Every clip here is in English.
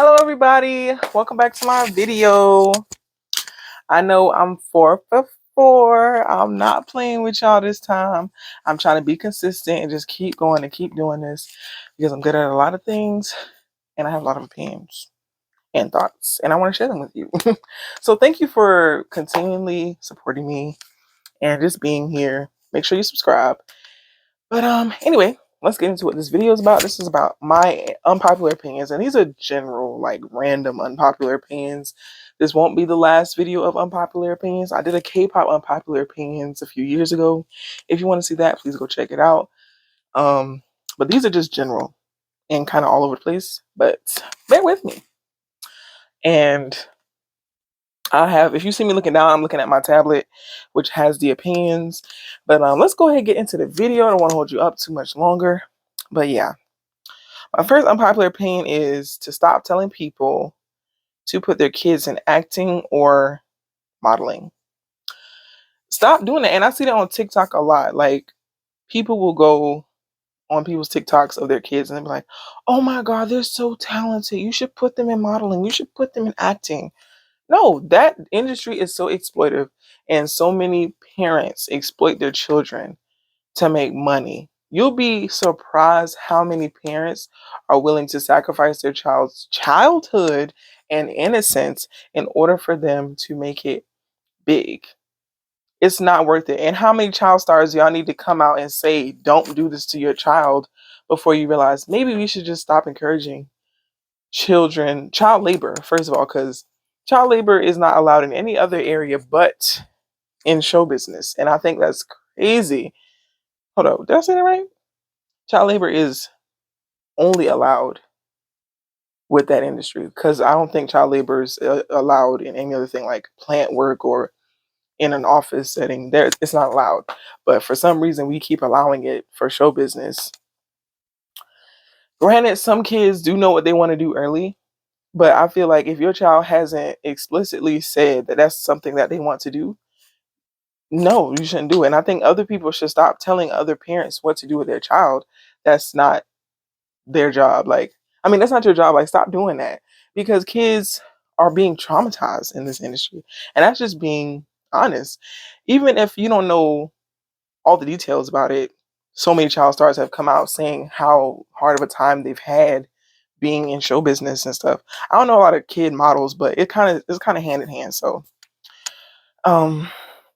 Hello everybody, welcome back to my video. I know I'm 4 for 4. I'm not playing with y'all this time. I'm trying to be consistent and just keep going and keep doing this because I'm good at a lot of things and I have a lot of opinions and thoughts and I want to share them with you. So thank you for continually supporting me and just being here. Make sure you subscribe. But anyway, let's get into what this video is about. This is about my unpopular opinions, and these are general, like random unpopular opinions. This won't be the last video of unpopular opinions. I did a K-pop unpopular opinions a few years ago. If you want to see that, please go check it out. Um, but these are just general and kind of all over the place. But bear with me. And if you see me looking down, I'm looking at my tablet, which has the opinions. But let's go ahead and get into the video. I don't want to hold you up too much longer. But yeah. My first unpopular opinion is to stop telling people to put their kids in acting or modeling. Stop doing that. And I see that on TikTok a lot. Like, people will go on people's TikToks of their kids and they'll be like, oh my God, they're so talented. You should put them in modeling. You should put them in acting. No, that industry is so exploitive. And so many parents exploit their children to make money. You'll be surprised how many parents are willing to sacrifice their child's childhood and innocence in order for them to make it big. It's not worth it. And how many child stars y'all need to come out and say, don't do this to your child before you realize maybe we should just stop encouraging child labor, first of all, because child labor is not allowed in any other area but in show business. And I think that's crazy. Hold up, did I say that right? Child labor is only allowed with that industry because I don't think child labor is allowed in any other thing like plant work or in an office setting. There, it's not allowed. But for some reason, we keep allowing it for show business. Granted, some kids do know what they want to do early, but I feel like if your child hasn't explicitly said that that's something that they want to do, no, you shouldn't do it. And I think other people should stop telling other parents what to do with their child. That's not their job. Like, I mean, that's not your job. Like, stop doing that because kids are being traumatized in this industry. And that's just being honest. Even if you don't know all the details about it, so many child stars have come out saying how hard of a time they've had being in show business and stuff. I don't know a lot of kid models, but it's kind of hand in hand. So, um,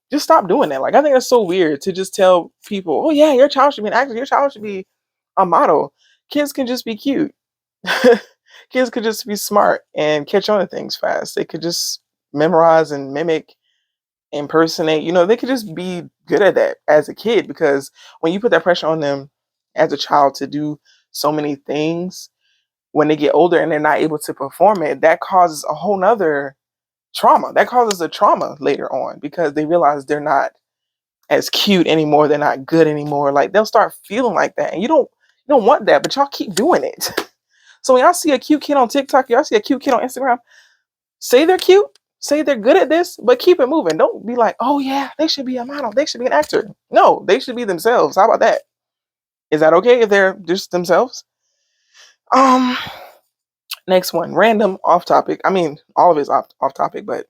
just stop doing that. Like, I think that's so weird to just tell people, "Oh yeah, your child should be an actor. Your child should be a model." Kids can just be cute. Kids could just be smart and catch on to things fast. They could just memorize and mimic, impersonate. They could just be good at that as a kid because when you put that pressure on them as a child to do so many things, when they get older and they're not able to perform it, that causes a whole nother trauma. That causes a trauma later on because they realize they're not as cute anymore. They're not good anymore. Like, they'll start feeling like that. And you don't want that, but y'all keep doing it. So when y'all see a cute kid on TikTok, y'all see a cute kid on Instagram, say they're cute, say they're good at this, but keep it moving. Don't be like, oh yeah, they should be a model, they should be an actor. No, they should be themselves. How about that? Is that okay if they're just themselves? Um, Next one, random off topic. I mean, all of it's off topic, but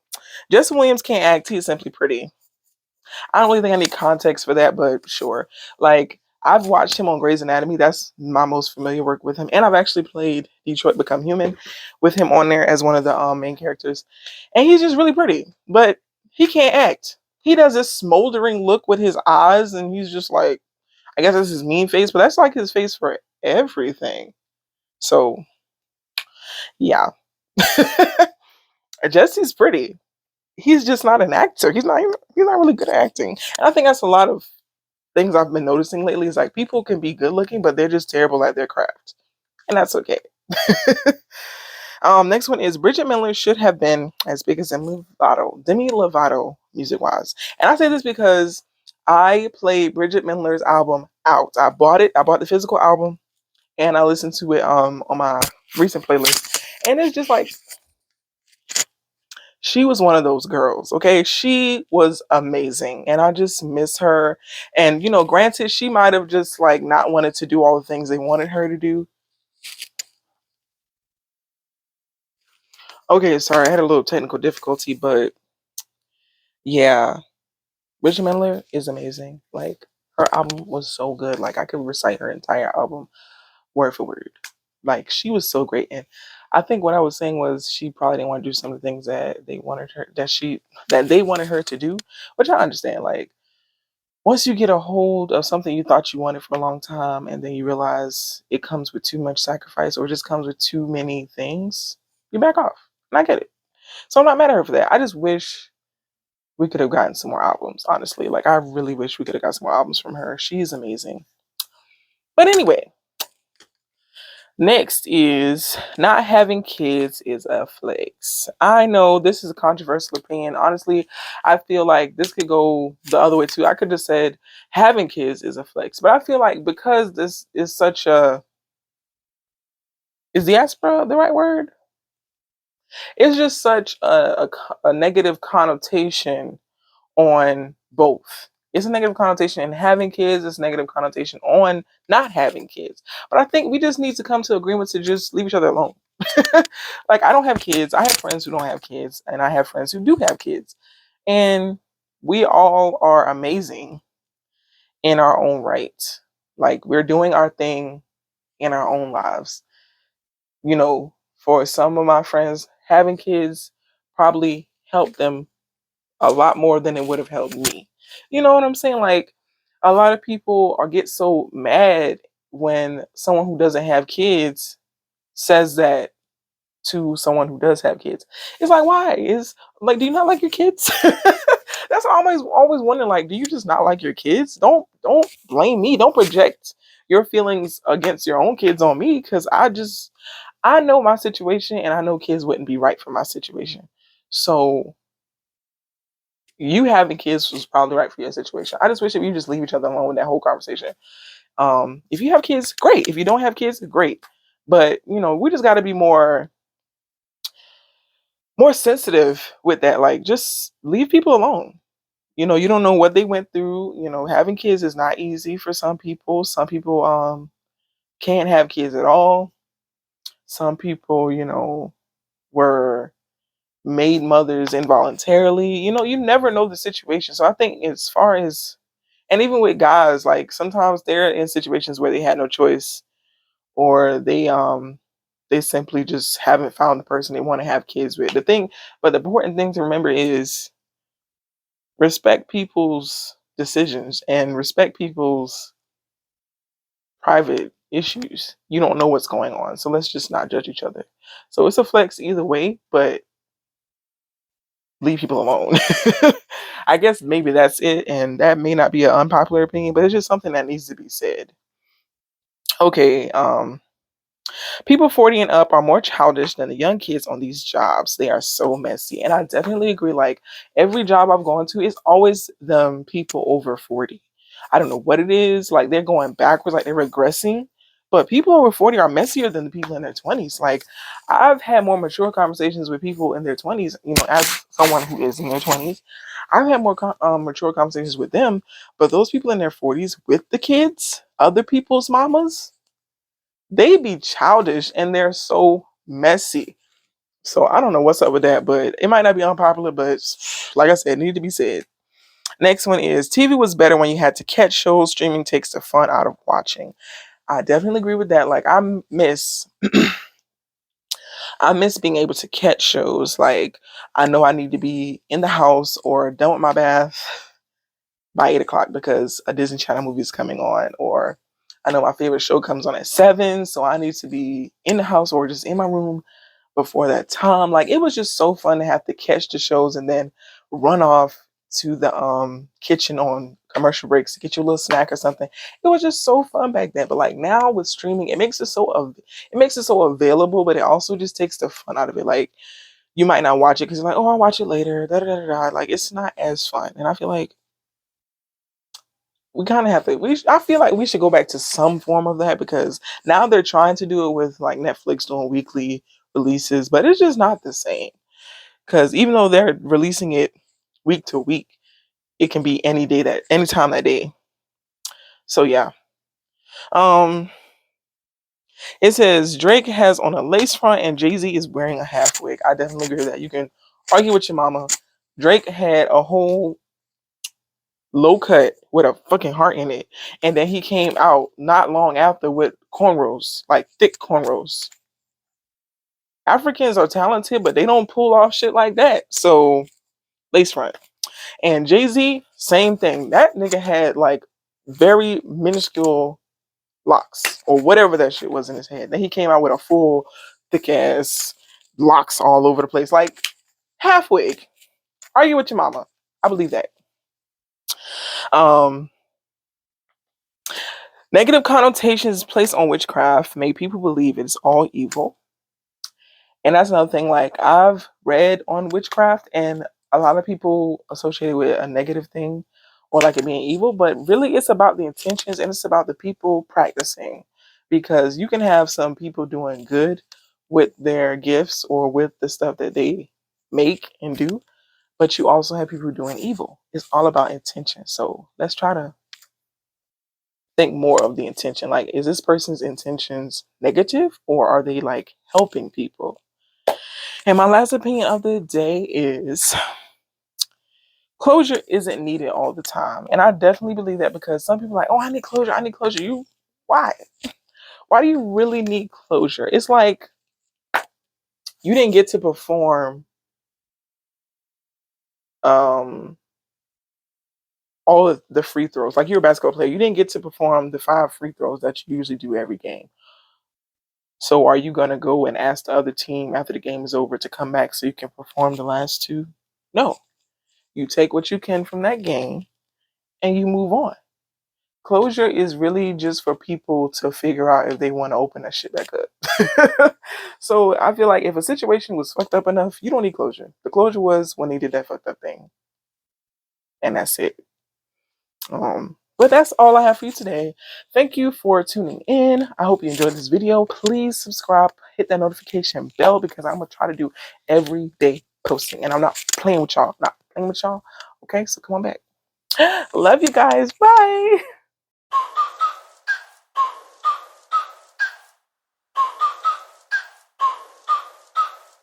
Justin Williams can't act. He's simply pretty. I don't really think I need context for that, but sure. Like, I've watched him on Grey's Anatomy. That's my most familiar work with him. And I've actually played Detroit Become Human with him on there as one of the main characters. And he's just really pretty, but he can't act. He does this smoldering look with his eyes, and he's just like, I guess that's his mean face, but that's like his face for everything. So, yeah. Jesse's pretty. He's just not an actor. He's not really good at acting. And I think that's a lot of things I've been noticing lately is like people can be good looking, but they're just terrible at their craft. And that's okay. Next one is Bridget Miller should have been as big as Demi Lovato, music wise. And I say this because I played Bridget Miller's album out. I bought it. I bought the physical album and I listened to it on my recent playlist. And it's just like she was one of those girls, okay? She was amazing, and I just miss her. And granted, she might have just like not wanted to do all the things they wanted her to do. Okay, sorry, I had a little technical difficulty, but yeah, Rachel Miller is amazing. Like her album was so good. Like I could recite her entire album word for word. Like she was so great. And I think what I was saying was she probably didn't want to do some of the things that they wanted her to do, which I understand. Like once you get a hold of something you thought you wanted for a long time and then you realize it comes with too much sacrifice or just comes with too many things, you back off. And I get it. So I'm not mad at her for that. I just wish we could have gotten some more albums, honestly. Like I really wish we could have got some more albums from her. She's amazing. But anyway, next is not having kids is a flex. I know this is a controversial opinion. Honestly, I feel like this could go the other way too. I could have said having kids is a flex, but I feel like because this is such a is diaspora the right word? It's just such a negative connotation on both. It's a negative connotation in having kids, it's a negative connotation on not having kids. But I think we just need to come to agreement to just leave each other alone. Like, I don't have kids. I have friends who don't have kids, and I have friends who do have kids. And we all are amazing in our own right. Like, we're doing our thing in our own lives. You know, for some of my friends, having kids probably helped them a lot more than it would have helped me. You know what I'm saying? Like a lot of people are get so mad when someone who doesn't have kids says that to someone who does have kids. It's like, why? Is like, do you not like your kids? That's what I always wondering. Like, do you just not like your kids? Don't blame me. Don't project your feelings against your own kids on me because I know my situation and I know kids wouldn't be right for my situation. So you having kids was probably right for your situation. I just wish if you just leave each other alone with that whole conversation. If you have kids, great. If you don't have kids, great. But you know, we just got to be more sensitive with that. Like, just leave people alone. You know, you don't know what they went through. You know, having kids is not easy for some people. Some people can't have kids at all. Some people, you know, were made mothers involuntarily. You know, you never know the situation. So I think as far as and even with guys, like sometimes they're in situations where they had no choice or they simply just haven't found the person they want to have kids with. But the important thing to remember is respect people's decisions and respect people's private issues. You don't know what's going on. So let's just not judge each other. So it's a flex either way, but leave people alone. I guess maybe that's it. And that may not be an unpopular opinion, but it's just something that needs to be said. Okay, people 40 and up are more childish than the young kids on these jobs. They are so messy. And I definitely agree. Like every job I've gone to is always them people over 40. I don't know what it is. Like they're going backwards, like they're regressing. But people over 40 are messier than the people in their 20s. Like I've had more mature conversations with people in their 20s, you know, as someone who is in their 20s. I've had more mature conversations with them, but those people in their 40s with the kids, other people's mamas, they be childish and they're so messy. So I don't know what's up with that, but it might not be unpopular, but like I said, it need to be said. Next one is TV was better when you had to catch shows. Streaming takes the fun out of watching. I definitely agree with that. Like miss I miss being able to catch shows. Like I know I need to be in the house or done with my bath by 8 o'clock because a Disney Channel movie is coming on, or I know my favorite show comes on at 7, so I need to be in the house or just in my room before that time. Like it was just so fun to have to catch the shows and then run off to the kitchen on commercial breaks to get you a little snack or something. It was just so fun back then. But like now with streaming, it makes it so available, but it also just takes the fun out of it. Like you might not watch it because you're like, oh, I'll watch it later. Da, da, da, da. Like it's not as fun. And I feel like we kind of have to. I feel like we should go back to some form of that because now they're trying to do it with like Netflix doing weekly releases, but it's just not the same. Because even though they're releasing it week to week, it can be any time that day. So yeah. Um. It says Drake has on a lace front and Jay-Z is wearing a half wig. I definitely agree with that. You can argue with your mama. Drake had a whole low cut with a fucking heart in it. And then he came out not long after with cornrows, like thick cornrows. Africans are talented, but they don't pull off shit like that. So, lace front. And Jay-Z, same thing. That nigga had like very minuscule locks or whatever that shit was in his head. Then he came out with a full thick ass locks all over the place. Like half wig. Argue with your mama. I believe that. Um Negative connotations placed on witchcraft make people believe it's all evil. And that's another thing. Like I've read on witchcraft, and a lot of people associate it with a negative thing or like it being evil, but really it's about the intentions and it's about the people practicing. Because you can have some people doing good with their gifts or with the stuff that they make and do, but you also have people doing evil. It's all about intention. So let's try to think more of the intention. Like, is this person's intentions negative or are they like helping people? And my last opinion of the day is closure isn't needed all the time. And I definitely believe that because some people are like, oh, I need closure. I need closure. You, why? Why do you really need closure? It's like you didn't get to perform um, all of the free throws. Like you're a basketball player. You didn't get to perform the 5 free throws that you usually do every game. So are you going to go and ask the other team after the game is over to come back so you can perform the last 2? No. You take what you can from that game and you move on. Closure is really just for people to figure out if they want to open that shit back up. So I feel like if a situation was fucked up enough, you don't need closure. The closure was when they did that fucked up thing. And that's it. But that's all I have for you today. Thank you for tuning in. I hope you enjoyed this video. Please subscribe, hit that notification bell because I'm gonna try to do everyday posting. And I'm not playing with y'all. Not playing with y'all. Okay, so come on back. Love you guys. Bye.